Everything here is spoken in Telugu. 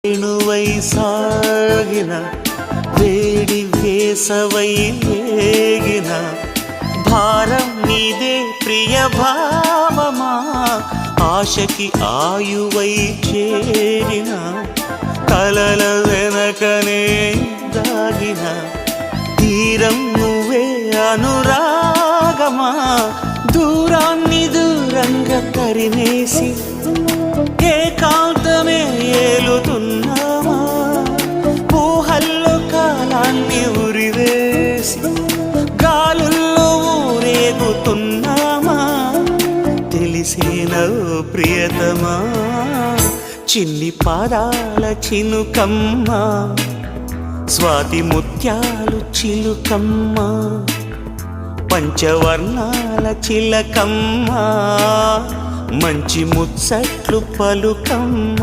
వేణువై సాగిన వేడి వేసవై ఏగిన భారం నీదే ప్రియ భావమా ఆశకి ఆయువై చేరిన కలల వెనకనే దాగిన తీరం నువ్వే అనురాగమా దూరాన్ని దూరంగా తరిమేసి ఏకాంతమే ఏలుతున్నామా ఊహల్లో కాలాన్ని ఉరివేసి గాలుల్లో ఊరేగుతున్నామా తెలిసేనో ప్రియతమా చిన్ని పాదాల చినుకమ్మ స్వాతి ముత్యాలు చిలుకమ్మ పంచవర్ణాల చిలకమ్మ మంచి ముచ్చట్లు పలుకమ్మ.